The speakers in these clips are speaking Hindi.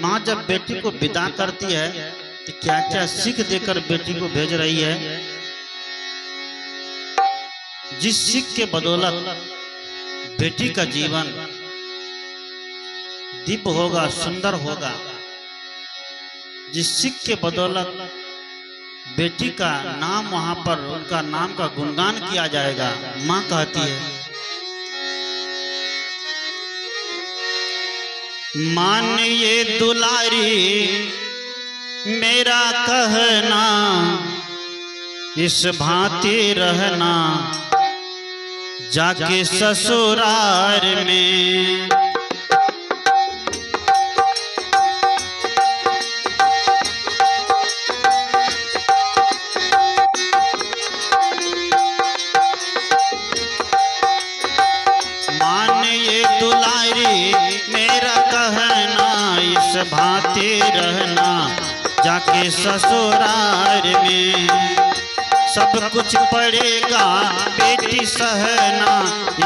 माँ जब बेटी को विदा करती है तो क्या क्या सीख देकर बेटी को भेज रही है। जिस सीख के बदौलत बेटी का जीवन दिव्य होगा, सुंदर होगा, जिस सीख के बदौलत बेटी का नाम वहां पर उनका नाम का गुणगान किया जाएगा। माँ कहती है, मानिए दुलारी मेरा कहना, इस भांति रहना जाके ससुराल में। मानिए दुलारी मेरा कहना, इस भांति रहना जाके ससुराल में। सब कुछ पड़ेगा बेटी सहना,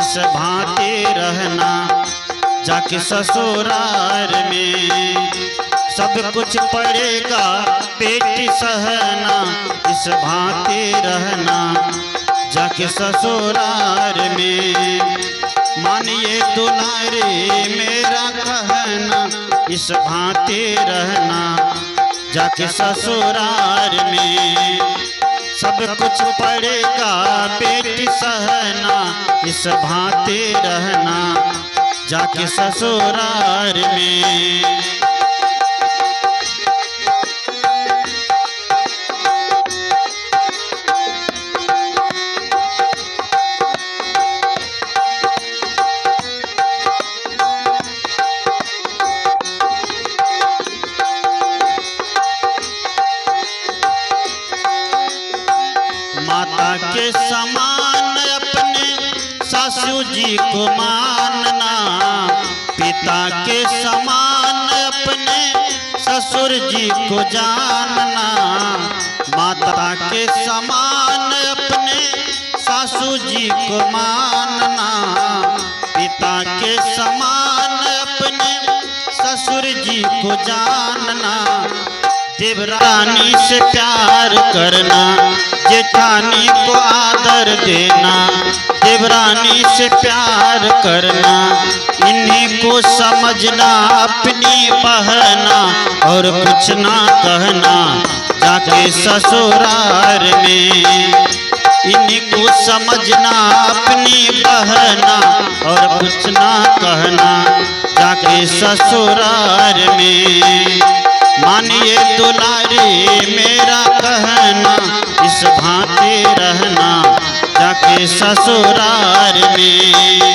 इस भांति रहना जाके ससुराल में। सब कुछ पड़ेगा बेटी सहना, इस भांति रहना जाके ससुराल में। मानिए दुलारी मेरा कहना, इस भांति रहना जाके ससुराल में। सब कुछ पड़ेगा बेटी सहना, इस भांति रहना जाके ससुराल में। माता के समान अपने सासू जी को मानना, पिता के समान अपने ससुर जी को जानना। माता के समान अपने सासू जी को मानना, पिता के समान अपने ससुर जी को जानना। देवरानी से प्यार करना, जेठानी को आदर देना। देवरानी से प्यार करना, इन्हीं को समझना अपनी बहना, और कुछ ना कहना जाके ससुराल में। इन्हीं को समझना अपनी बहना, और कुछ ना कहना जाके ससुराल में। मानिए दुलारी मेरा कहना, इस भांति रहना जाके ससुराल में।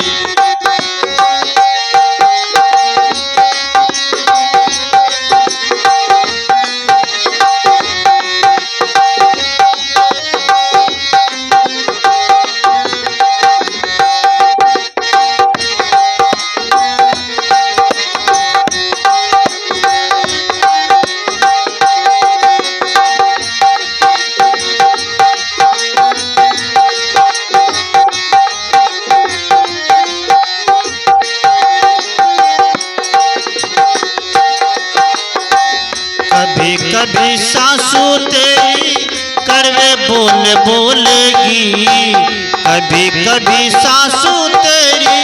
कभी कभी सासू तेरी कड़वे बोल बोलेगी, कभी कभी सासू तेरी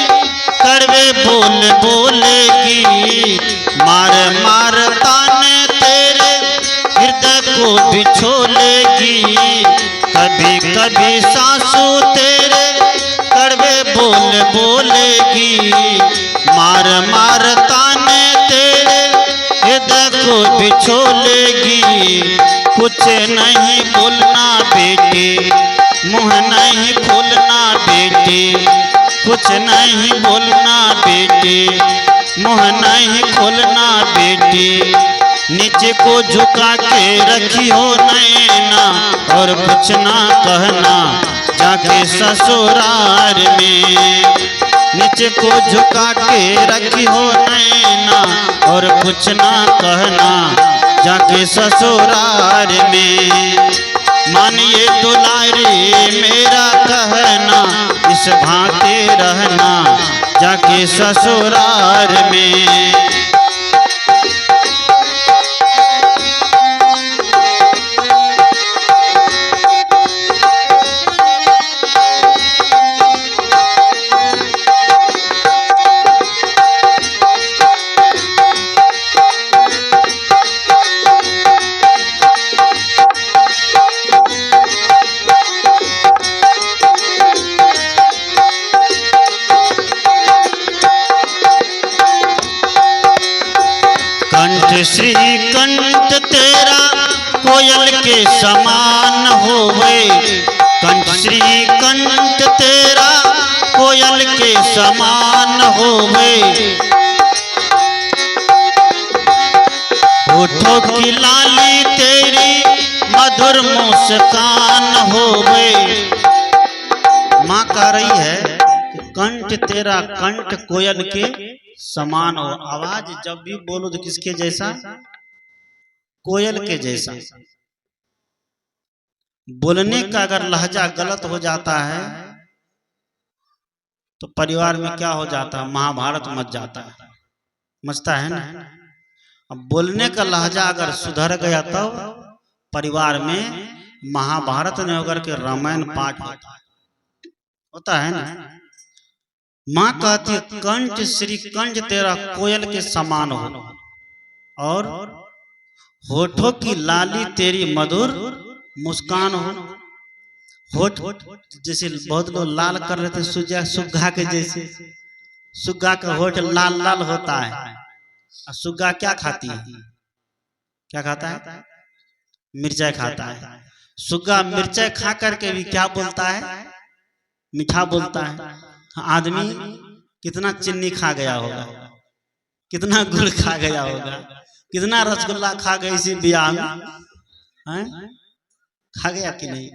कड़वे बोल बोलेगी। मार मार ताने तेरे हृदय को बिछोलेगी। कभी कभी सासू तेरे कड़वे बोल बोलेगी। मार मार ताने तेरे हृदय को बिछोलेगी। कुछ नहीं बोलना बेटी, मुँह नहीं खोलना बेटी। कुछ नहीं बोलना बेटी, मुँह नहीं खोलना बेटी। नीचे को झुका के रखियो नैना, और कुछ ना कहना जाके ससुराल में। नीचे को झुका के रखियो नैना, और कुछ ना कहना जाके ससुराल में। मानिए दुलारी मेरा कहना, इस भांति रहना जाके ससुराल में। कंठ श्री कंठ तेरा कोयल के समान होवे, कंठ श्री कंठ तेरा कोयल के समान होवे, होठों की लाली तेरी मधुर मुस्कान होवे। माँ कह रही है कि कंठ तेरा कंठ कोयल के समान हो। आवाज जब भी बोलो तो किसके जैसा? कोयल के जैसा। बोलने का अगर लहजा गलत हो जाता है तो परिवार में क्या हो जाता है? महाभारत मच जाता है, मचता है ना। अब बोलने का लहजा अगर सुधर गया तब तो परिवार में महाभारत न होकर के रामायण पाठ होता है ना। माँ कहती है कंठ श्री कंठ तेरा कोयल के समान हो, और होठों की लाली तेरी मधुर मुस्कान हो। होठ जैसे बहुत लोग लाल कर रहे थे सुग्गा के जैसे, सुग्गा का होठ लाल लाल होता है। सुग्गा क्या खाती है? क्या खाता है? मिर्चाई खाता है। सुग्गा मिर्चाई खा करके भी क्या बोलता है? मीठा बोलता है। आदमी कितना चीनी खा गया होगा, कितना गुड़ खा गया होगा, कितना रसगुल्ला खा गया इसी ब्याह में, खा गया कि नहीं?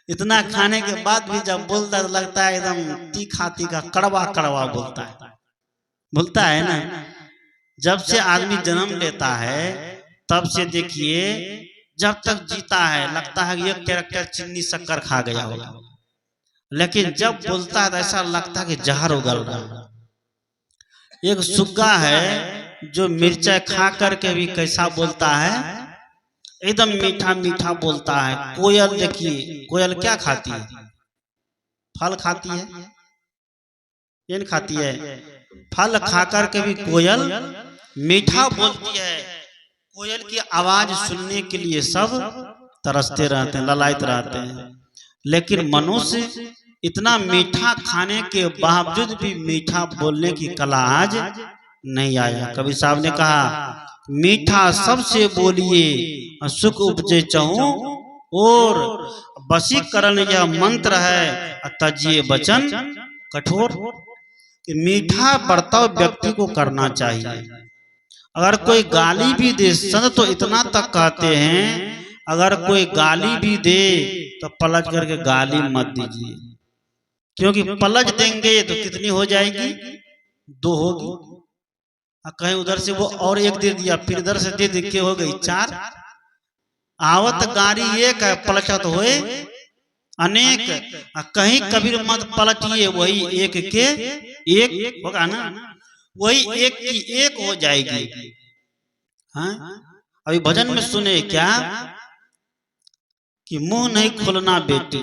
इतना खाने के बाद भी जब बोलता है लगता है एकदम तीखा तीखा कड़वा कड़वा बोलता है ना। जब से आदमी जन्म लेता है तब से देखिए जब तक जीता है लगता है ये कैरेक्टर चीनी शक्कर खा गया होगा, लेकिन जब बोलता है तो ऐसा लगता है कि जहर उगल रहा है। एक सुग्गा है जो मिर्चाई खा करके भी कैसा बोलता है? एकदम मीठा मीठा बोलता है। कोयल देखिए, कोयल क्या खाती है? फल खाती है, ये नहीं खाती है। फल खाकर के भी कोयल मीठा बोलती है। कोयल की आवाज सुनने के लिए सब तरसते रहते हैं, ललायत रहते हैं। लेकिन मनुष्य इतना मीठा खाने के बावजूद भी मीठा बोलने की कला आज नहीं आया। कबीर साहब ने कहा मीठा सबसे बोलिए सुख उपजे चहु और वशीकरण यह मंत्र है तजिए वचन कठोर। कि मीठा बर्ताव व्यक्ति को करना चाहिए। अगर कोई गाली भी दे, संत तो इतना तक कहते हैं अगर कोई गाली भी दे तो पलट करके गाली मत दीजिए, क्योंकि पलट देंगे तो कितनी हो जाएगी? 2 होगी। कहीं उधर से वो और 1 दे दिया, फिर इधर से दे के हो गई 4। आवत गाड़ी 1 है, पलटत होए अनेक। कहीं कबीर मत पलटिए, वही 1 के 1 होगा ना, वही 1 की 1 हो जाएगी। हाँ, अभी भजन में सुने क्या कि मुंह नहीं खोलना बेटी,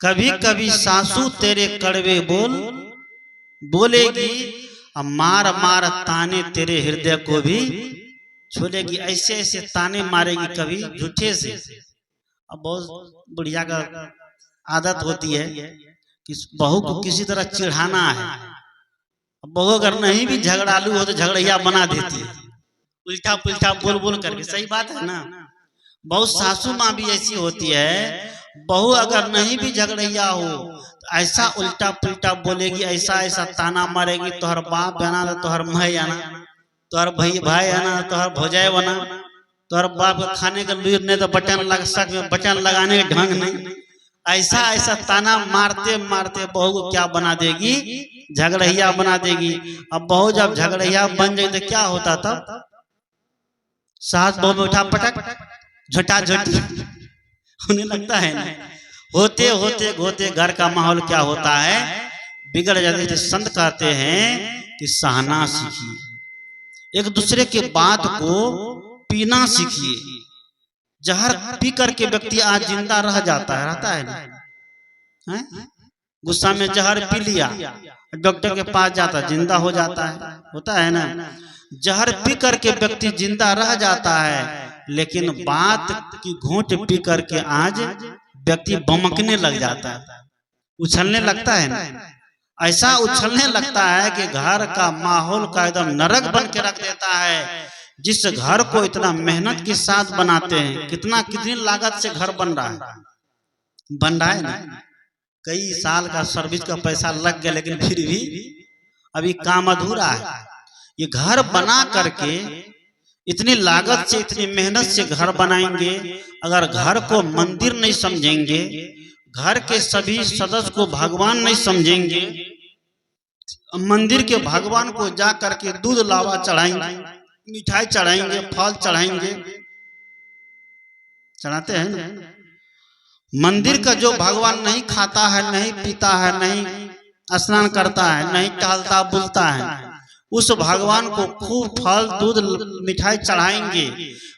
कभी कभी सासू तेरे कड़वे बोलेगी, अब मार मार ताने तेरे हृदय को भी छोलेगी। ऐसे ऐसे ताने मारेगी कभी झूठे से। अब बहुत बुढ़िया का आदत होती है कि बहू को किसी तरह चिढ़ाना है। बहू अगर नहीं भी झगड़ालू हो तो झगड़िया बना देती है, उल्टा पुल्टा बोल करके। सही बात है ना। बहुत सासू माँ भी ऐसी होती है, बहू अगर नहीं भी झगड़िया हो तो ऐसा उल्टा पुल्टा बोलेगी, ऐसा ऐसा ताना मारेगी, तोहर बाप आना तो तोहर भाई आना, तोहर भाई आना तोहर भौजाई बना, तोहर बाप का खाने का लूर नहीं तो बटन लगाने का ढंग नहीं। ऐसा ऐसा ताना मारते मारते बहू को क्या बना देगी? झगड़िया बना देगी। अब बहू जब झगड़िया बन जाए तो क्या होता? तब सास बहू में उठा पटक झटा झटी होने लगता है ना। होते होते होते घर का माहौल क्या होता है? बिगड़ जाते थे। संत कहते हैं कि सहना सीखिए, एक दूसरे के बात को पीना सीखिए। जहर पी करके व्यक्ति आज जिंदा रह जाता है, रहता है ना। गुस्सा में जहर पी लिया, डॉक्टर के पास जाता जिंदा हो जाता है, होता है ना। जहर पी करके व्यक्ति जिंदा रह जाता है, लेकिन बात की घूंट पी करके आज व्यक्ति बमकने लग जाता है, उछलने लगता है ना। ऐसा उछलने लगता है कि घर का माहौल का एकदम नरक बन के रख देता है। जिस घर को इतना मेहनत के साथ बनाते हैं, कितनी लागत से घर बन रहा है ना, कई साल का सर्विस का पैसा लग गया, लेकिन फिर भी अभी काम अधूरा है। ये घर बना करके इतनी लागत से, इतनी मेहनत से घर बनाएंगे, अगर घर को मंदिर नहीं समझेंगे, घर के सभी सदस्य को भगवान नहीं समझेंगे, मंदिर के भगवान को जा करके दूध लावा चढ़ाएंगे, मिठाई चढ़ाएंगे, फल चढ़ाएंगे, चढ़ाते हैं ना। मंदिर का जो भगवान नहीं खाता है, नहीं पीता है, नहीं स्नान करता है, नहीं टहलता बुलता है, उस भगवान को खूब फल दूध मिठाई चढ़ाएंगे।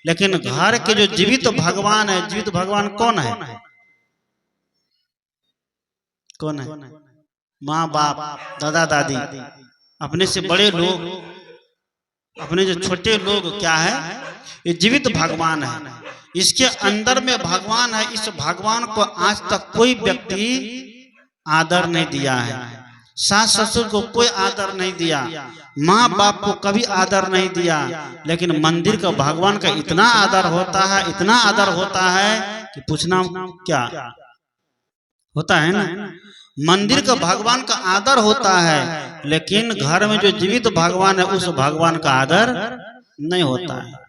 लेकिन घर के जो जीवित भगवान है, जीवित भगवान कौन है? कौन है? माँ बाप, दादा दादी, अपने से बड़े लोग, अपने जो छोटे लोग, क्या है? ये जीवित भगवान है। इसके अंदर में भगवान है। इस भगवान को आज तक कोई व्यक्ति आदर नहीं दिया है। सास ससुर को कोई आदर नहीं दिया, माँ बाप को कभी आदर नहीं दिया। लेकिन मंदिर का भगवान का इतना आदर होता है, इतना आदर होता है कि पूछना क्या होता है ना। मंदिर का भगवान का आदर होता है, लेकिन घर में जो जीवित भगवान है, उस भगवान का आदर नहीं होता है।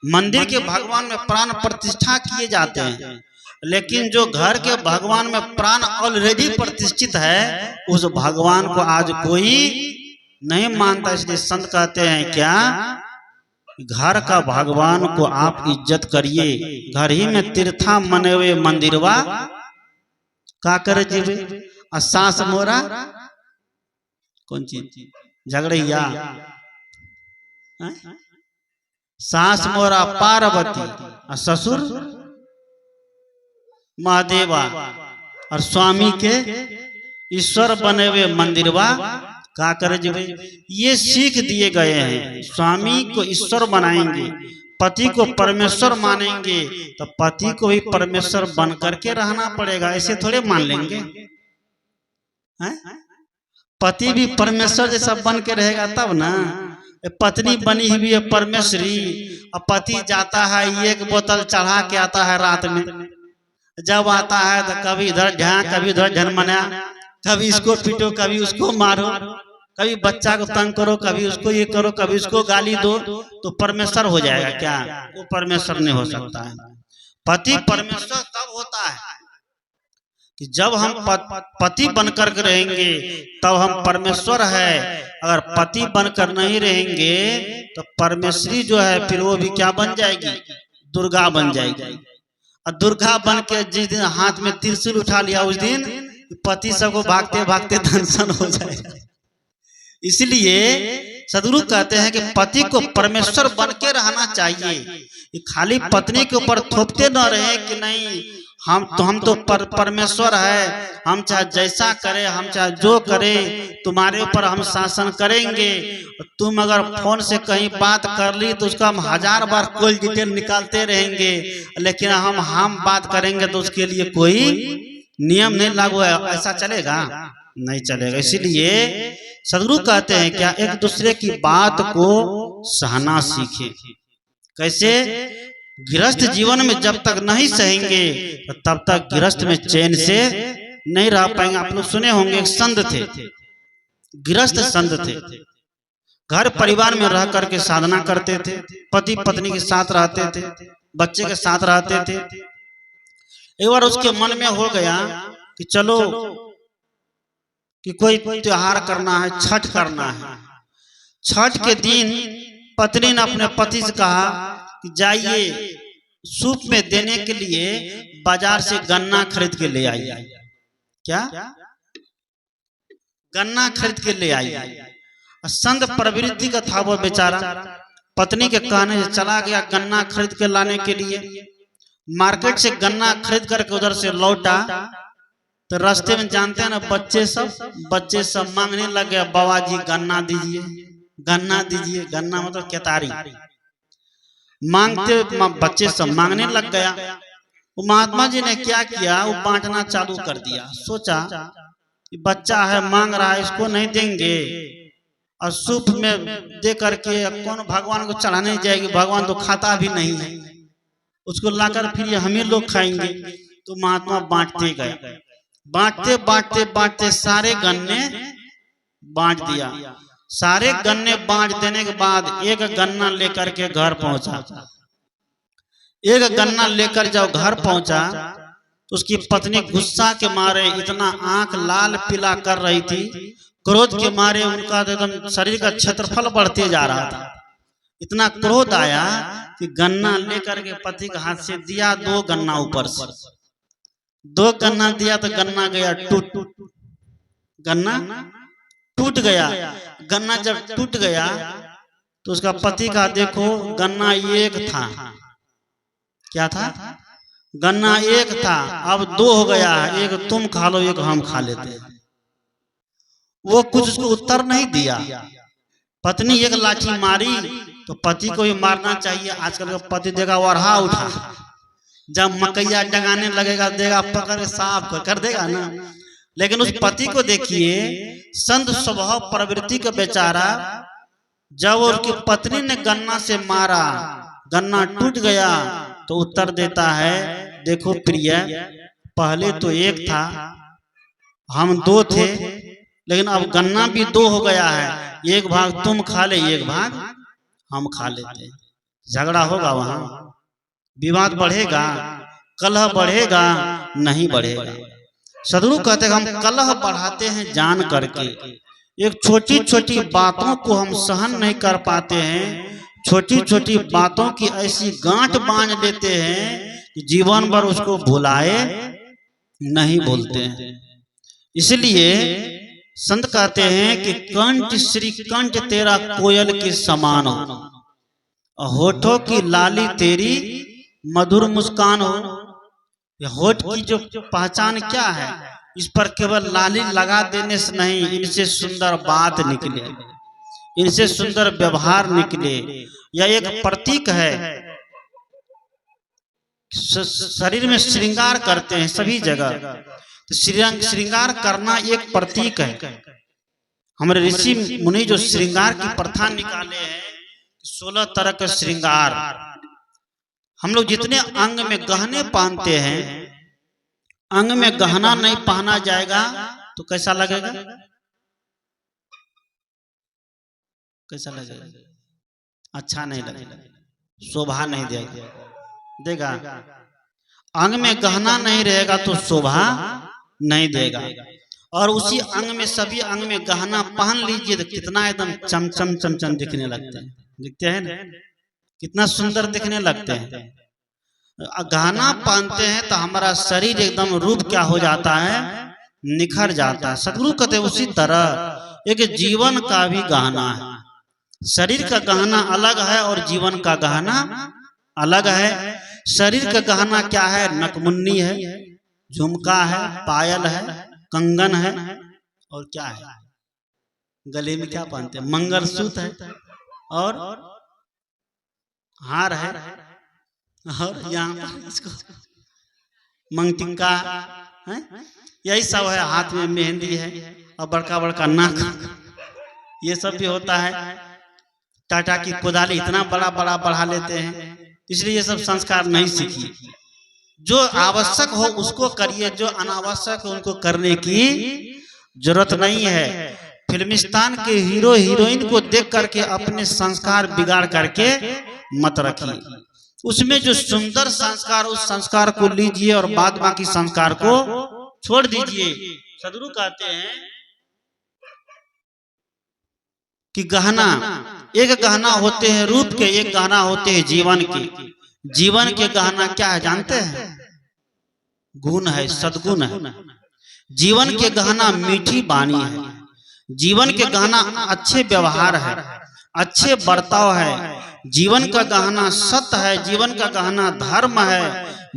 मंदिर के भगवान में प्राण प्रतिष्ठा किए जाते हैं, लेकिन जो घर के भगवान में प्राण ऑलरेडी प्रतिष्ठित है, उस भगवान को आज कोई नहीं मानता। इसलिए संत कहते हैं क्या, घर का भगवान को आप इज्जत करिए। घर ही में तीर्था मनेवे मंदिरवा का करे जीवे। और सास मोरा कौन चीज? झगड़ैया। सास मोरा पार्वती और ससुर महादेवा, और स्वामी के ईश्वर बने हुए मंदिरवा का करे जीवे। ये सीख दिए गए हैं। स्वामी को ईश्वर बनाएंगे, पति को परमेश्वर मानेंगे, तो पति को भी परमेश्वर बन करके रहना पड़ेगा। ऐसे थोड़े मान लेंगे है? पति भी परमेश्वर जैसा बन के रहेगा तब ना। पत्नी बनी हुई है परमेश्वरी, और पति जाता है एक बोतल चढ़ा के आता है रात में। जब आता है तो कभी इधर ध्यान, कभी उधर झनमना, कभी इसको पीटो, कभी उसको मारो, कभी बच्चा को तंग करो, कभी उसको ये करो, कभी उसको गाली दो, तो परमेश्वर हो जाएगा क्या? वो परमेश्वर नहीं हो सकता है। पति परमेश्वर तब होता है कि जब हम पति बनकर रहेंगे, तब हम परमेश्वर है। अगर पति बनकर नहीं रहेंगे तो परमेश्वरी जो है फिर वो भी क्या बन जाएगी? दुर्गा बन जाएगी। और दुर्गा बन के जिस दिन हाथ में त्रिशूल उठा लिया, उस दिन पति सबको भागते भागते दंशन हो जाएगा। इसलिए सदगुरु कहते हैं कि पति को परमेश्वर बन के रहना चाहिए। खाली पत्नी के ऊपर थोपते न रहे कि नहीं हम तो परमेश्वर है, हम चाहे जैसा करे, हम चाहे जो करे, तुम्हारे ऊपर हम शासन करेंगे। तुम अगर फोन से कहीं बात कर ली तो उसका हम 1000 बार कॉल डिटेल निकालते रहेंगे, लेकिन हम बात करेंगे तो उसके लिए कोई नियम नहीं लागू है। ऐसा चलेगा? नहीं चलेगा। इसीलिए सदगुरु कहते हैं क्या, एक दूसरे की बात को सहना सीखे। कैसे? गृहस्थ जीवन में जब तक नहीं सहेंगे तो तब तक गृहस्थ में चैन से नहीं रह पाएंगे। आप लोग सुने होंगे, एक संत थे, गृहस्थ संत थे, घर परिवार में रह करके साधना करते थे, पति पत्नी के साथ रहते थे, बच्चे के साथ रहते थे। एक बार उसके मन में हो गया कि चलो कि कोई त्योहार करना है, छठ करना है। छठ के दिन पत्नी ने अपने पति से कहा कि जाइए सूप में देने के लिए बाजार से गन्ना खरीद के ले आइए। क्या? गन्ना खरीद के ले आइए। संत प्रवृत्ति का था वो बेचारा, पत्नी के कहने से चला गया गन्ना खरीद के लाने के लिए। मार्केट से गन्ना खरीद करके उधर से लौटा तो रास्ते में जानते हैं ना, बच्चे सब मांगने लगे, बाबा जी गन्ना दीजिए, गन्ना दीजिए। गन्ना मतलब केतारी। मांगते बच्चे सब मांगने लग गया। वो महात्मा जी ने क्या किया, वो बांटना चालू कर दिया। सोचा बच्चा है मांग रहा है, इसको नहीं देंगे और सूप में दे करके कौन भगवान को चढ़ाने जाएगी, भगवान तो खाता भी नहीं है, उसको लाकर फिर हम ही लोग खाएंगे। तो महात्मा बांटते गए, बांटते बांटते बांटते सारे गन्ने बांट दिया। सारे गन्ने बांट देने के बाद एक गन्ना लेकर के घर पहुंचा। एक गन्ना लेकर जब घर पहुंचा तो उसकी पत्नी गुस्सा के मारे इतना आंख लाल पीला कर रही थी, क्रोध के मारे उनका एकदम शरीर का क्षेत्रफल बढ़ते जा रहा था। इतना क्रोध आया कि गन्ना लेकर के पति के हाथ से दिया, 2 गन्ना ऊपर से 2 गन्ना दिया तो गन्ना गया टूट, गन्ना टूट गया। गन्ना जब टूट गया तो उसका पति का देखो गन्ना एक था, क्या था, गन्ना एक था, अब 2 हो गया है, एक तुम खा लो एक हम खा लेते हैं। वो कुछ उसको उत्तर नहीं दिया। पत्नी एक लाठी मारी तो पति को भी मारना चाहिए। आजकल का पति देगा वरहा उठा, जब मकैया डगाने लगेगा देगा पकड़ साफ कर देगा ना। लेकिन उस पति को देखिए, संत स्वभाव प्रवृत्ति का बेचारा, जब उसकी पत्नी ने गन्ना से मारा, गन्ना टूट गया तो उत्तर देता है, देखो प्रिय, पहले तो एक था, हम 2 थे, लेकिन अब गन्ना भी 2 हो गया है, एक भाग तुम खा ले एक भाग हम खा लेते। झगड़ा होगा, वहां विवाद बढ़ेगा, कलह बढ़ेगा, नहीं बढ़ेगा। सदगुरु कहते हैं हम कलह बढ़ाते हैं जान करके, एक छोटी छोटी बातों को हम सहन नहीं कर पाते हैं, छोटी छोटी बातों की ऐसी गांठ बांध लेते हैं कि जीवन भर उसको भुलाए नहीं बोलते हैं। इसलिए संत कहते हैं कि कंठ श्री कंठ तेरा कोयल के समान हो, होठों की लाली तेरी मधुर मुस्कान हो। होठ की जो पहचान क्या है, इस पर केवल लाली लगा देने से नहीं, इनसे सुंदर बात निकले, इनसे सुंदर व्यवहार निकले। यह एक प्रतीक है। शरीर में श्रृंगार करते हैं सभी जगह, तो श्रृंगार करना एक प्रतीक है। हमारे ऋषि मुनि जो श्रृंगार की प्रथा निकाले हैं, 16 तरह का श्रृंगार। हम लोग जितने अंग में गहने पहनते हैं, अंग में गहना नहीं पहना जाएगा तो कैसा लगेगा, कैसा लगेगा, अच्छा नहीं लगेगा, शोभा नहीं देगा। अंग में गहना नहीं रहेगा तो शोभा नहीं देगा। और उसी अंग में, सभी अंग में गहना पहन लीजिए तो कितना एकदम चमचम चमचम दिखने लगते हैं, दिखते हैं ना, कितना सुंदर दिखने लगते हैं। गहना पहनते हैं तो हमारा शरीर एकदम रूप क्या हो जाता है, निखर जाता है। सदगुरु कहते हैं उसी तरह एक जीवन का भी गहना है। शरीर का गहना अलग है और जीवन का गहना अलग है। शरीर का गहना क्या है, नकमुन्नी है, झुमका है, पायल है, कंगन है, और क्या है, गले में क्या पहनते हैं, मंगलसूत्र है और हार है, और यहाँ इसको मंगटिका है, यही सब है। हाथ में मेहंदी है और बड़का बड़का नाक, ये सब भी होता है। टाटा की कुदाली इतना बड़ा बड़ा बढ़ा लेते हैं, इसलिए ये सब संस्कार नहीं सीखिए। जो आवश्यक हो उसको करिए, जो अनावश्यक हो उनको करने की जरूरत नहीं है। फिल्मिस्तान के हीरो हीरोइन को देख करके अपने संस्कार बिगाड़ करके मत रखिए। उसमें जो सुंदर संस्कार, उस संस्कार को लीजिए और बाद बाकी संस्कार को छोड़ दीजिए। सदगुरु कहते हैं कि गहना, एक गहना होते हैं रूप के, एक गहना होते हैं जीवन के। जीवन के गहना क्या है जानते हैं, गुण है, सद्गुण है। जीवन के गहना मीठी वाणी है, जीवन के गहना अच्छे व्यवहार है, अच्छे बर्ताव है। जीवन का गहना सत्य है, जीवन का गहना धर्म है,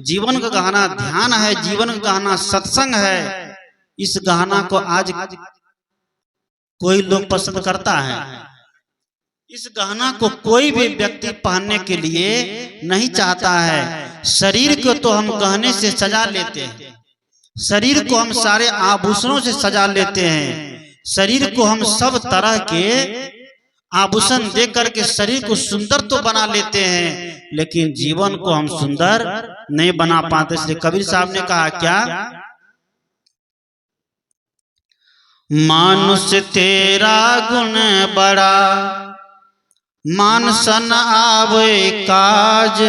जीवन का गहना ध्यान है, जीवन का गहना सत्संग है। इस गहना को आज कोई लोग पसंद करता है। इस गहना को कोई भी व्यक्ति पहनने के लिए नहीं चाहता है। शरीर को तो हम गहने से सजा लेते हैं, शरीर को हम सारे आभूषणों से सजा लेते हैं, शरीर को हम सब तरह के आभूषण दे करके शरीर को सुंदर तो बना लेते हैं, लेकिन जीवन को हम सुंदर नहीं बना पाते। इसलिए कबीर साहब ने कहा क्या, मानुष तेरा गुण बड़ा, मानस न आवे काज,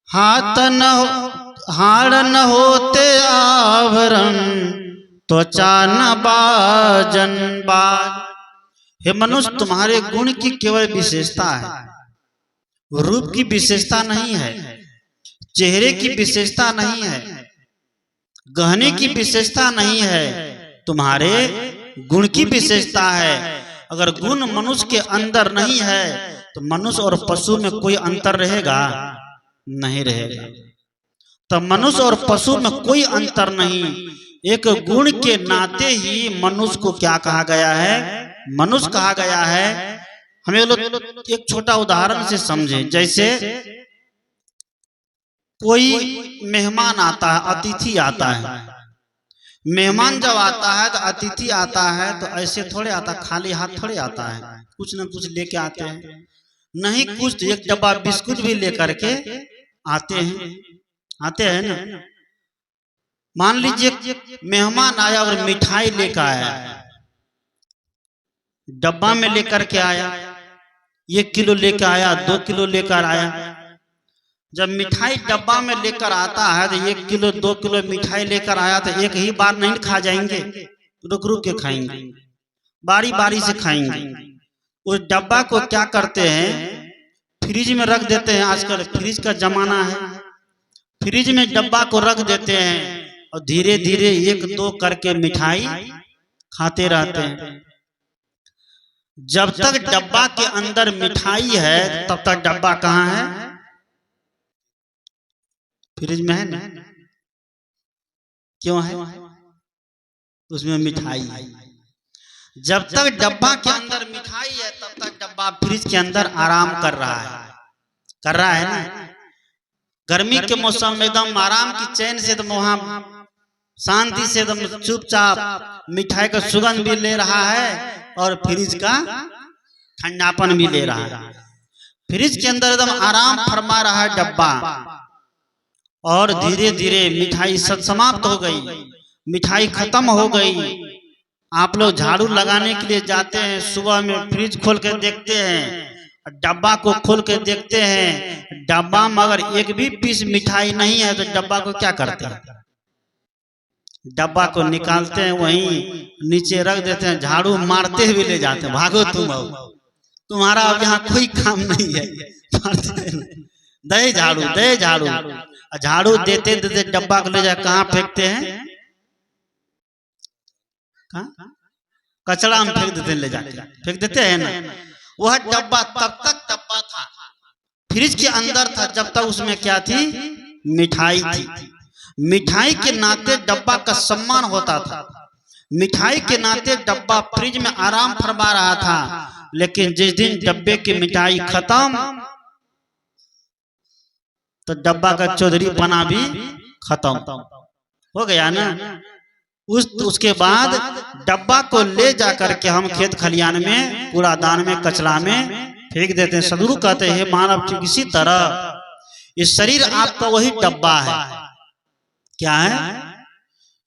हाड़ न होते आवरण, त्वचा न बाजन बाज। हे मनुष्य, तुम्हारे गुण की केवल विशेषता है, रूप की विशेषता नहीं है, चेहरे की विशेषता नहीं है, गहने की विशेषता नहीं है, तुम्हारे गुण की विशेषता है। अगर गुण मनुष्य के अंदर नहीं है तो मनुष्य और पशु में कोई अंतर रहेगा? नहीं रहेगा। तो मनुष्य और पशु में कोई अंतर नहीं, एक गुण के नाते ही मनुष्य को क्या कहा गया है? मनुष्य कहा गया है। हमें लोग एक छोटा उदाहरण से समझे, जैसे कोई मेहमान आता है, अतिथि आता है, मेहमान जब आता है तो अतिथि आता है तो ऐसे थोड़े आता, खाली हाथ थोड़े आता है, कुछ न कुछ लेके आते हैं, नहीं कुछ तो एक डब्बा बिस्कुट भी लेकर के आते हैं ना। मान लीजिए मेहमान आया और मिठाई लेकर आया, डब्बा में लेकर के आया, 1 किलो लेकर आया, 2 किलो लेकर आया। जब मिठाई डब्बा में लेकर आता है तो 1 किलो 2 किलो मिठाई लेकर आया तो एक ही बार नहीं खा जाएंगे, रुक रुक के खाएंगे, बारी बारी से खाएंगे। उस डब्बा को क्या करते हैं? फ्रिज में रख देते हैं। आजकल फ्रिज का जमाना है, फ्रिज में डब्बा को रख देते हैं और धीरे धीरे 1-2 करके मिठाई खाते रहते हैं। जब तक डब्बा के अंदर मिठाई है तब तक डब्बा कहाँ है? फ्रिज में है ना। क्यों है? उसमें मिठाई है। जब तक डब्बा के अंदर मिठाई है तब तक डब्बा फ्रिज के अंदर आराम कर रहा है ना। गर्मी के मौसम में एकदम आराम की चैन से एकदम वहां शांति से एकदम चुपचाप मिठाई का सुगंध भी ले रहा है और फ्रिज का ठंडापन भी ले रहा है। फ्रिज के अंदर एकदम आराम फरमा रहा है डब्बा, और धीरे धीरे मिठाई समाप्त हो गई, मिठाई खत्म हो गई। आप लोग झाड़ू लगाने के लिए जाते हैं, सुबह में फ्रिज खोल के देखते हैं, डब्बा को खोल के देखते हैं, डब्बा में अगर एक भी पीस मिठाई नहीं है तो डब्बा को क्या करते हैं? डब्बा को निकालते हैं, वहीं नीचे रख देते हैं, झाड़ू मारते हुए ले जाते हैं, भागो तुम्हारा अब यहाँ कोई काम नहीं है, दे झाड़ू। झाड़ू देते देते डब्बा को ले जा कहाँ फेंकते हैं? कचरा में फेंक देते हैं, ले जाके फेंक देते हैं ना। वह डब्बा तब तक डब्बा था, फ्रिज के अंदर था, जब तक उसमें क्या थी? मिठाई थी। मिठाई के नाते डब्बा का सम्मान होता था, मिठाई के नाते डब्बा फ्रिज में आराम फरमा रहा था। लेकिन जिस दिन डब्बे की मिठाई खत्म तो डब्बा का चौधरी पना भी खत्म हो गया ना। उसके बाद डब्बा को ले जाकर के हम खेत खलियान में, कूड़ादान में, कचरा में फेंक देते हैं। सदगुरु कहते हैं मानव ठीक इसी तरह ये शरीर आपका वही डब्बा है। क्या है?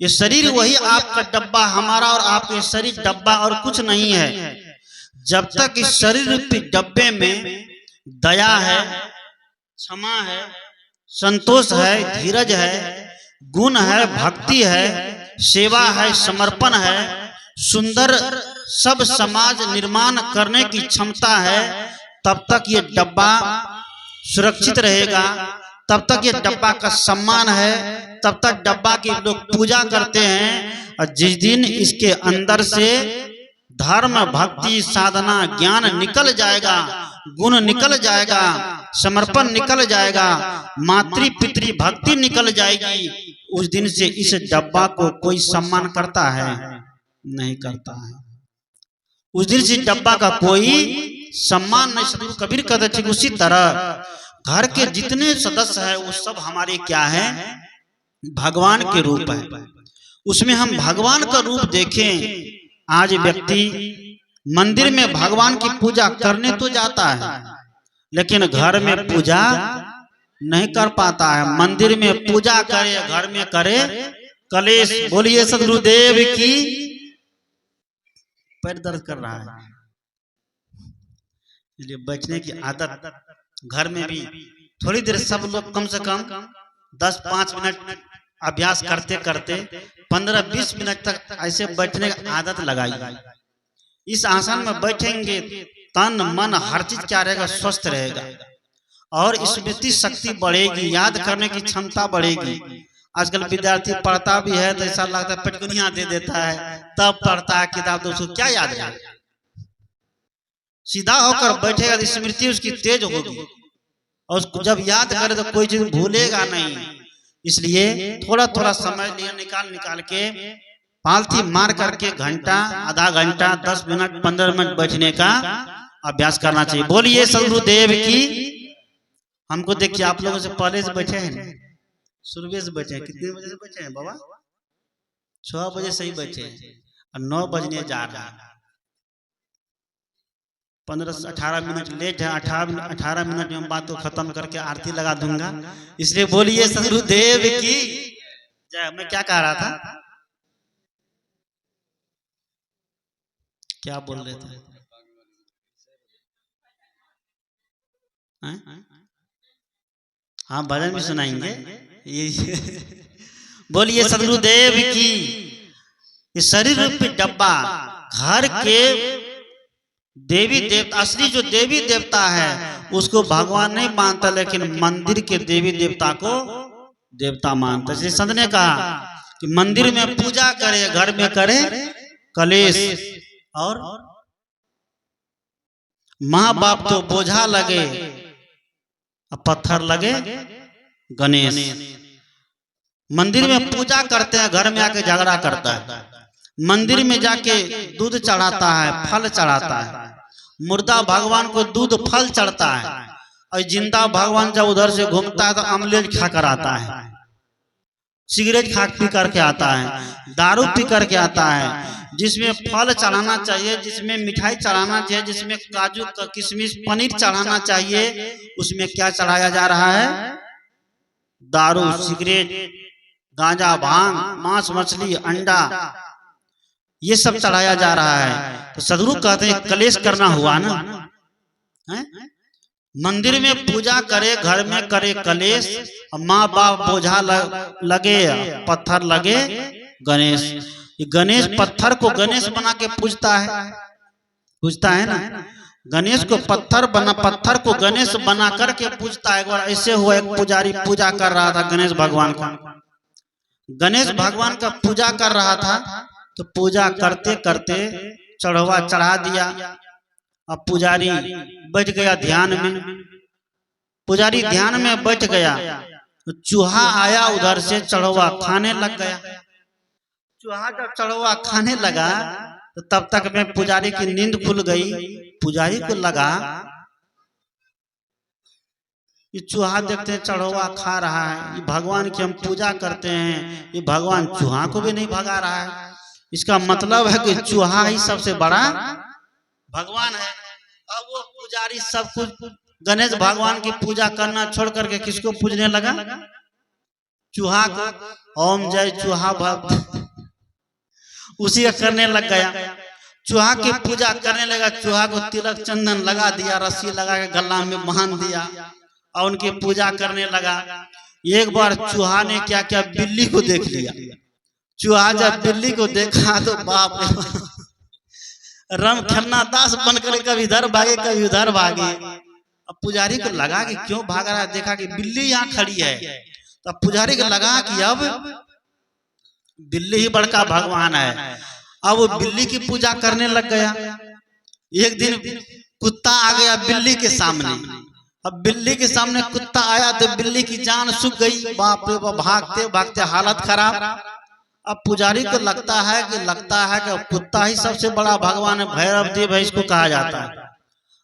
ये शरीर वही आपका डब्बा, हमारा और आपका शरीर डब्बा और कुछ नहीं है। जब तक इस शरीर रूपी डब्बे में दया है, क्षमा है, संतोष है, धीरज है, गुण है, भक्ति है, सेवा है, समर्पण है, सुंदर सब समाज निर्माण करने की क्षमता है, तब तक ये डब्बा सुरक्षित रहेगा, तब तक ये डब्बा का सम्मान है, तब तक डब्बा की लोग पूजा करते हैं। और जिस दिन इसके अंदर से धर्म, भक्ति, साधना, ज्ञान निकल जाएगा, गुण निकल जाएगा, समर्पण निकल जाएगा, मातृ पितृ भक्ति निकल जाएगी, उस दिन से इस डब्बा को कोई सम्मान करता है? नहीं करता है। उस दिन से डब्बा का कोई सम्मान नहीं। सदगुरु कबीर कहते ठीक उसी तरह घर के जितने सदस्य हैं वो सब हमारे क्या है? भगवान के रूप है, उसमें हम भगवान का रूप देखें। आज व्यक्ति मंदिर में भगवान की पूजा करने तो जाता है, लेकिन घर में पूजा नहीं कर पाता है। मंदिर में पूजा करे, घर में करे कलेश। बोलिए सदगुरुदेव की। पैर दर्द कर रहा है, इसलिए बचने की आदत घर में भी थोड़ी देर सब लोग कम से कम 10-5 मिनट अभ्यास करते करते 15-20 मिनट तक ऐसे बैठने की आदत लगाइए। इस आसन में बैठेंगे तन मन हर चीज क्या रहेगा, स्वस्थ रहेगा और स्मृति शक्ति बढ़ेगी, याद करने की क्षमता बढ़ेगी। आजकल विद्यार्थी पढ़ता भी है तो ऐसा लगता है पटकुनिया दे देता है, तब पढ़ता है किताब तो उसको क्या याद है। सीधा होकर बैठेगा तो स्मृति उसकी तेज होगी और जब याद करे तो कोई चीज भूलेगा नहीं। इसलिए थोड़ा थोड़ा समय निकाल के पालथी मार करके घंटा, आधा घंटा, 10 मिनट, 15 मिनट बैठने का अभ्यास करना चाहिए। बोलिए सदगुरुदेव की। हमको देखिए आप लोगों से पहले से बैठे हैं, सुबह से बैठे हैं। कितने बजे से बैठे हैं बाबा? 6 बजे से ही बैठे हैं और 9 बजने जा रहा है। 15 से 18 मिनट लेट है। 18 मिनट में बात को खत्म करके आरती लगा दूंगा। इसलिए बोलिए सदगुरुदेव की जय। मैं क्या कह रहा था, क्या बोल रहे थे? हाँ भजन भी सुनाएंगे। बोलिए सदगुरुदेव की। इस शरीर रूपी डब्बा घर के देवी देवता, असली जो देवी देवता है उसको भगवान नहीं मानता, लेकिन मंदिर के देवी देवता को देवता मानता। इसलिए संत ने कहा कि मंदिर में पूजा करे, घर में करे कलेश। और माँ बाप तो बोझा लगे, पत्थर लगे गणेश। मंदिर में पूजा करते हैं, घर में आके झगड़ा करता है। मंदिर में जाके दूध चढ़ाता है, फल चढ़ाता है। मुर्दा भगवान को दूध फल चढ़ता है और जिंदा भगवान जब उधर से घूमता है तो अमलेट खा कर आता है, सिगरेट खा पी करके आता है, दारू पी करके आता है। जिसमें फल चढ़ाना चाहिए, जिसमें मिठाई चढ़ाना चाहिए, जिसमें काजू किशमिश पनीर चढ़ाना चाहिए, उसमें क्या चढ़ाया जा रहा है? दारू, सिगरेट, गांजा, भांग, मांस, मछली, अंडा, ये सब चढ़ाया जा रहा है। तो सदगुरु कहते हैं कलेश करना हुआ ना है? मंदिर में पूजा करे, घर में करे कलेश। माँ बाप बोझा लगे, पत्थर लगे गणेश। ये गणेश पत्थर को गणेश बना के पूजता है ना। गणेश को पत्थर को गणेश बना करके पूजता है। एक बार ऐसे हुआ, एक पुजारी पूजा कर रहा था गणेश भगवान का। गणेश भगवान का पूजा कर रहा था तो पूजा करते करते चढ़वा चढ़ा दिया। अब पुजारी बैठ गया ध्यान में। पुजारी ध्यान में बैठ गया तो चूहा आया उधर से, चढ़वा खाने लग गया। चूहा जब चढ़वा खाने लगा तो तब तक में पुजारी की नींद खुल गई। पुजारी को लगा ये चूहा देखते हैं चढ़वा खा रहा है, ये भगवान की हम पूजा करते हैं, ये भगवान चूहा को भी नहीं भगा रहा है। इसका मतलब है कि चूहा ही सबसे बड़ा भगवान है। अब वो पुजारी सब कुछ गणेश भगवान की पूजा करना छोड़ करके किसको पूजने लगा? चूहा को। ओम जय चूहा भक्त, उसी का करने लग गया। चूहा की पूजा करने लगा। चूहा को तिलक चंदन लगा दिया, रस्सी लगा के गला में बांध दिया और उनकी पूजा करने लगा। एक बार चूहा ने क्या क्या बिल्ली को देख लिया। चूहा जब बिल्ली को देखा तो बाप रे, रम खन्ना दास बनकर कभी इधर भागे कभी उधर भागे। अब पुजारी को लगा कि क्यों भाग रहा है, देखा कि बिल्ली यहाँ खड़ी है। तो पुजारी को लगा कि अब बिल्ली ही बड़का भगवान है। अब वो बिल्ली की पूजा करने लग गया। एक दिन कुत्ता आ गया बिल्ली के सामने। अब बिल्ली के सामने कुत्ता आया तो बिल्ली की जान सूख गई। बाप रे बाप, भागते भागते हालत खराब। अब पुजारी को लगता है कि कुत्ता ही सबसे बड़ा भगवान है, भैरव देव है इसको कहा जाता है।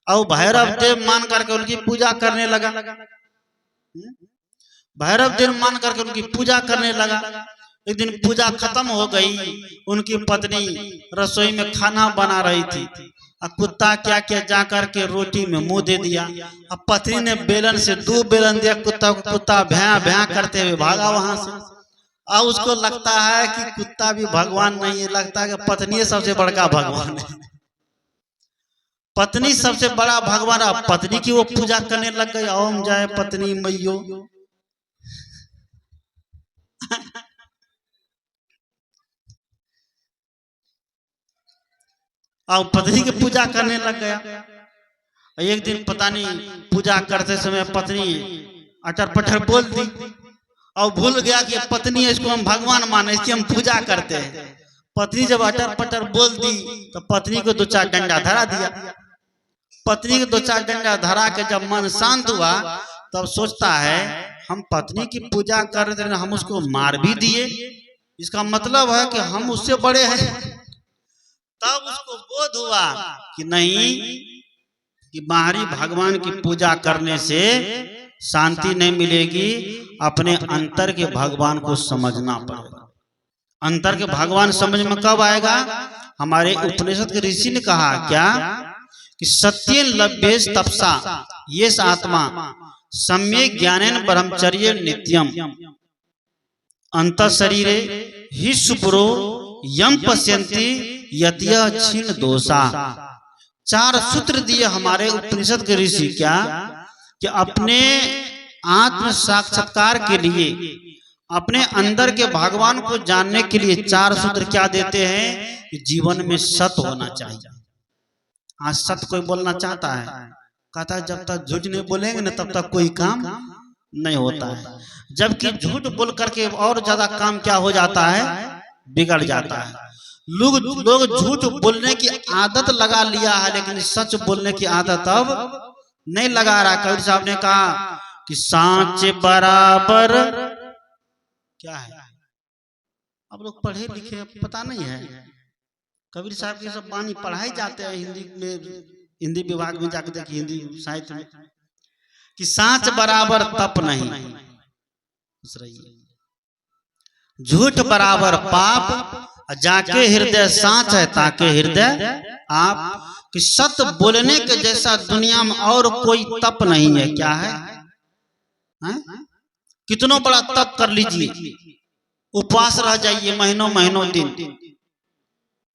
और भैरव देव मान करके उनकी पूजा करने लगा। भैरव दिन मान करके उनकी पूजा करने लगा। एक दिन पूजा खत्म हो गई, उनकी पत्नी रसोई में खाना बना रही थी, अब कुत्ता क्या किया, जाकर के रोटी में मुंह दे दिया। अब पत्नी ने बेलन से 2 बेलन दिया कुत्ता को, कुत्ता भैं भैं करते हुए भागा वहां से। अब उसको लगता है कि कुत्ता भी भगवान नहीं है, लगता है कि पत्नी सबसे बड़का भगवान है, पत्नी सबसे बड़ा भगवान। अब पत्नी की वो पूजा करने लग गई, ओम जय पत्नी मैयो। अब पत्नी की पूजा करने लग गया। एक दिन पता नहीं पूजा करते समय पत्नी अटर पटर बोल दी और भूल गया कि पत्नी है, इसको हम भगवान माने, इसकी हम पूजा करते हैं। पत्नी जब अटर पटर बोल दी तो पत्नी को 2-4 डंडा धरा दिया। पत्नी को 2-4 डंडा धरा के जब मन शांत हुआ तब सोचता है हम पत्नी की पूजा कर रहे थे, हम उसको मार भी दिए, इसका मतलब है कि हम उससे बड़े हैं। तब उसको बोध हुआ कि नहीं, कि बाहरी भगवान की पूजा करने से शांति नहीं मिलेगी, अपने अंतर के भगवान को समझना पड़ेगा। अंतर के भगवान समझ में कब आएगा? हमारे उपनिषद के ऋषि ने कहा क्या कि सत्येन लभ्येस तपसा येष आत्मा सम्यक् ज्ञानेन ब्रह्मचर्य नित्यम अंत शरीरे हि शुभ्रो यम पश्यन्ति यतय क्षीण दोषा। 4 सूत्र दिए हमारे उपनिषद के ऋषि क्या कि अपने आत्म साक्षात्कार के लिए, अपने अंदर के भगवान को जानने के लिए 4 सूत्र क्या देते हैं कि जीवन में सत्य होना चाहिए। आज सत्य कोई बोलना चाहता है, कहता है जब तक झूठ नहीं बोलेंगे ना तब तक कोई काम नहीं होता है। जबकि झूठ बोल करके और ज्यादा काम क्या हो जाता है, बिगड़ जाता है। लोग झूठ बोलने की आदत लगा लिया है, लेकिन सच बोलने की आदत अब नहीं लगा रहा। कबीर साहब ने कहा कि सांच बराबर क्या है। अब लोग पढ़े लिखे पता नहीं है, कबीर साहब की सब वाणी पढ़ाई जाते हैं हिंदी में, हिंदी विभाग में जाकर देखिए, हिंदी साहित्य में, कि सांच बराबर तप नहीं, झूठ बराबर पाप, जाके हृदय सांच है ताके हृदय आप। कि सत्य बोलने के जैसा दुनिया में और कोई तप नहीं है। क्या है? कितनों बड़ा तप कर लीजिए, उपवास रह जाइए महीनों महीनों दिन,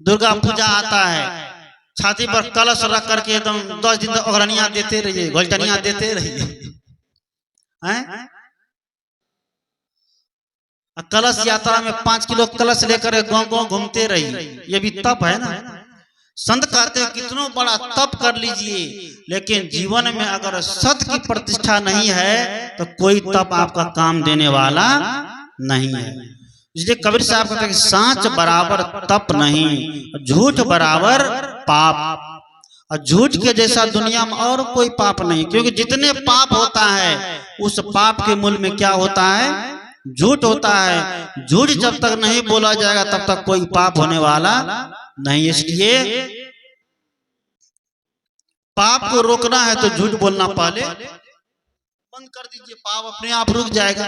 दुर्गा पूजा आता है, छाती पर कलश रख करके एकदम 10 दिन तक अग्रनियां देते रहिए, घोलटनियां देते रहिए, कलश यात्रा में 5 किलो कलश लेकर गांव गांव घूमते रहिए, ये भी तप है ना। संत कहते हैं कितनों बड़ा तप कर लीजिए, लेकिन जीवन में अगर सत्य की प्रतिष्ठा नहीं है तो कोई तप आपका काम देने वाला नहीं है। इसलिए कबीर साहब कहते हैं कि सांच बराबर तप नहीं, झूठ बराबर पाप, और झूठ के जैसा दुनिया में और कोई पाप नहीं। क्योंकि जितने पाप होता है उस पाप के मूल में क्या होता है, झूठ होता है। झूठ जब तक नहीं बोला जाएगा तब तक कोई पाप होने वाला नहीं। इसलिए पाप को रोकना है तो झूठ बोलना पहले बंद कर दीजिए, पाप अपने आप रुक जाएगा।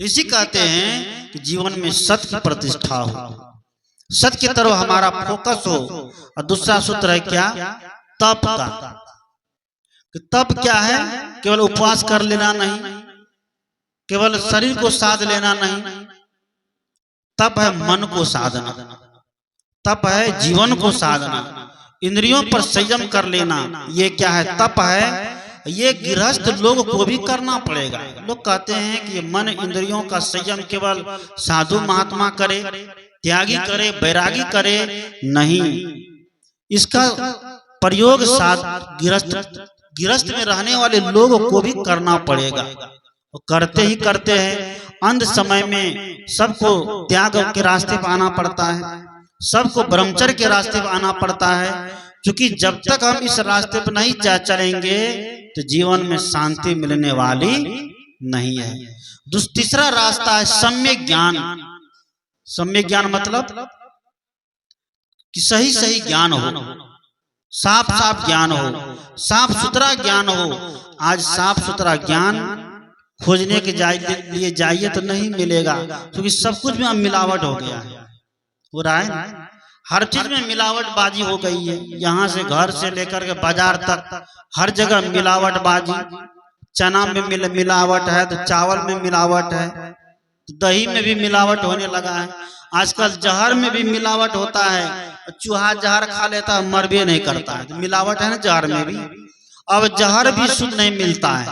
ऋषि कहते हैं कि जीवन में सत्य की प्रतिष्ठा हो, सत्य की तरफ हमारा फोकस हो। और दूसरा सूत्र है क्या, तप का। तप क्या है? केवल उपवास कर लेना नहीं, केवल शरीर को साध लेना नहीं, तप है मन को साधना, तप है जीवन को साधना, इंद्रियों पर संयम कर लेना। ये क्या है? तप है। ये गृहस्थ लोग को भी करना पड़ेगा। लोग कहते हैं कि मन इंद्रियों का संयम केवल साधु महात्मा करे, त्यागी करे, बैरागी करे, नहीं, इसका प्रयोग गृहस्थ में रहने वाले लोगों को भी करना पड़ेगा। करते ही करते हैं। अंत समय में सबको त्याग के रास्ते पर आना पड़ता है, सबको ब्रह्मचर्य के रास्ते पर आना पड़ता है। क्योंकि जब तक हम इस रास्ते पर नहीं चलेंगे तो जीवन में शांति मिलने वाली नहीं है। तीसरा रास्ता है सम्यक ज्ञान। सम्यक ज्ञान मतलब कि सही सही ज्ञान हो, साफ साफ ज्ञान हो, साफ सुथरा ज्ञान हो। आज साफ सुथरा ज्ञान खोजने के लिए जाइए तो नहीं मिलेगा, क्योंकि सब कुछ में अब मिलावट हो गया है, हो रहा है। हर चीज में मिलावटबाजी हो गई है, यहाँ से घर से लेकर के बाजार तक हर जगह मिलावटबाजी। चना में मिलावट है तो चावल में मिलावट है, तो दही में भी मिलावट होने लगा है। आजकल जहर में भी मिलावट होता है, चूहा जहर खा लेता है मर भी नहीं करता है, तो मिलावट है ना जहर में भी। अब जहर भी शुद्ध नहीं मिलता है,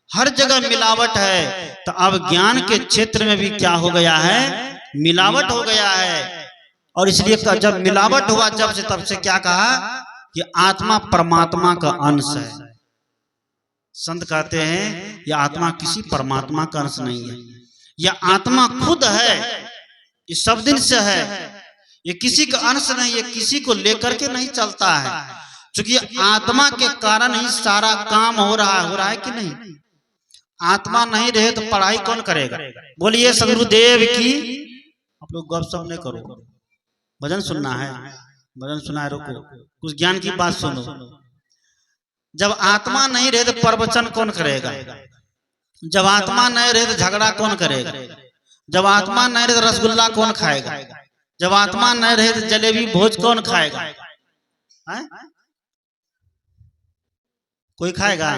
हर जगह मिलावट है। तो अब ज्ञान के क्षेत्र में भी क्या हो गया है, मिलावट हो गया है। और इसलिए जब मिलावट हुआ जब से तब से क्या कहा कि आत्मा परमात्मा का अंश है। संत कहते हैं यह आत्मा किसी परमात्मा का अंश नहीं है, यह आत्मा खुद है, ये सब दिन से है, ये किसी का अंश नहीं, ये किसी को लेकर के नहीं चलता है, क्योंकि आत्मा के कारण ही सारा काम हो रहा है कि नहीं। आत्मा नहीं रहे तो पढ़ाई कौन करेगा? बोलिए सदगुरुदेव की। आप लोग गपशप नहीं करो, भजन सुनना है, भजन सुना है, रुको कुछ ज्ञान की बात सुनो। जब आत्मा नहीं रहे तो प्रवचन कौन करेगा? जब आत्मा नहीं रहे तो झगड़ा कौन करेगा? जब आत्मा नहीं रहे तो रसगुल्ला कौन खाएगा? जब आत्मा नहीं रहे तो जलेबी भोज कौन खाएगा? कोई खाएगा?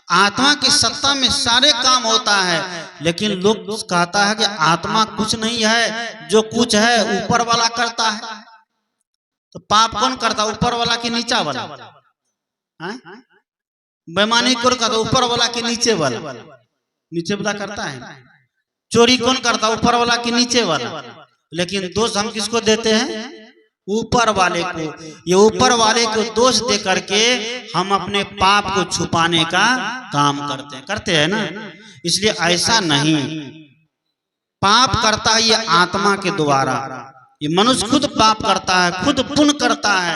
आत्मा की सत्ता में सारे काम होता है, लेकिन लोग कहता है कि आत्मा कुछ नहीं है, जो कुछ है ऊपर वाला करता है। तो पाप कौन करता? ऊपर वाला कि नीचा वाला? बेईमानी कौन करता? ऊपर वाला कि नीचे वाला? नीचे वाला करता है। चोरी कौन करता? ऊपर वाला कि नीचे वाला? लेकिन दोष हम किसको देते हैं? ऊपर वाले को। ये ऊपर वाले को दोष दे करके हम अपने पाप को छुपाने का काम करते हैं ना। इसलिए ऐसा नहीं, पाप करता है ये आत्मा के द्वारा। ये मनुष्य खुद पाप करता है, खुद पुण्य करता है।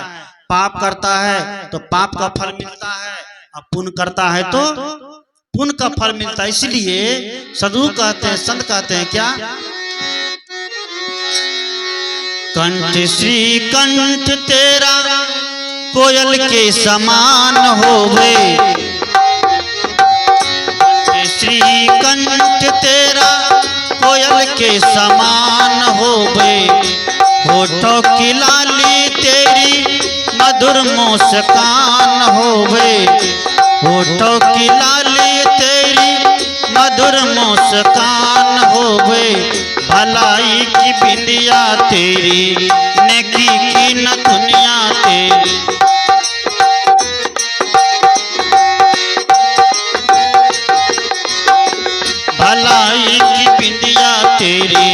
पाप करता है तो पाप का फल मिलता है, और पुण्य करता है तो पुण्य का फल मिलता है। इसलिए साधु कहते हैं, संत कहते हैं क्या? कंठ श्री कंठ तेरा कोयल के समान होवे, श्री कंठ तेरा कोयल के समान होवे, होठों की लाली तेरी मधुर मुस्कान होवे, होठों की लाली तेरी मधुर मुस्कान होवे, भलाई की बिंदिया तेरी, नेकी की नथुनिया तेरी। भलाई की बिंदिया तेरी,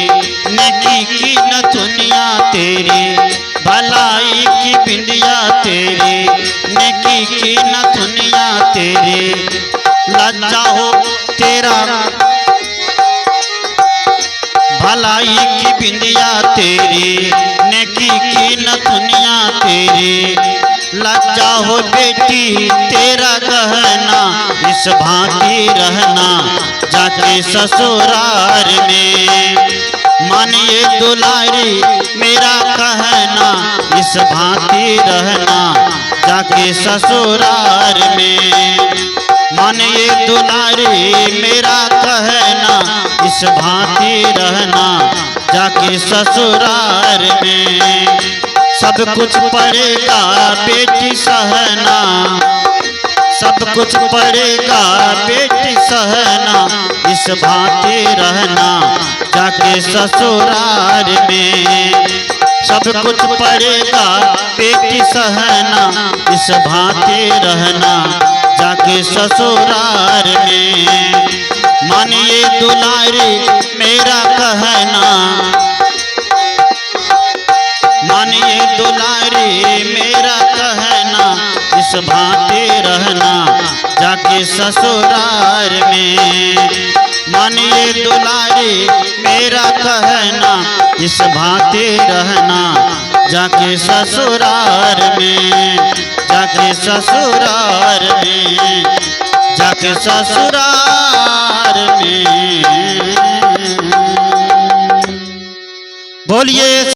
नेकी की नथुनिया तेरी, भलाई की बिंदिया तेरी, नेकी की नथुनिया तेरी। लज्जा हो तेरा, भलाई की बिंदिया तेरी, नेकी की नथुनिया तेरी। लज्जा हो बेटी तेरा गहना, इस भांति रहना जाके ससुराल में। मानिए दुलारी मेरा कहना, इस भांति रहना जाके ससुराल में। मानिए दुलारी मेरा कहना, इस भांति रहना जाके ससुराल में। सब कुछ पड़ेगा बेटी सहना, सब कुछ पड़ेगा बेटी सहना, इस भांति रहना जाके ससुराल में। सब कुछ पड़ेगा बेटी सहना, इस भांति रहना जाके ससुराल में। मानिए दुलारी मेरा कहना, मानिए दुलारी मेरा कहना, इस भांति रहना जाके ससुराल में। मानिए दुलारी मेरा कहना, इस भांति रहना जाके ससुराल में, जाके ससुराल में, जाके ससुराल में।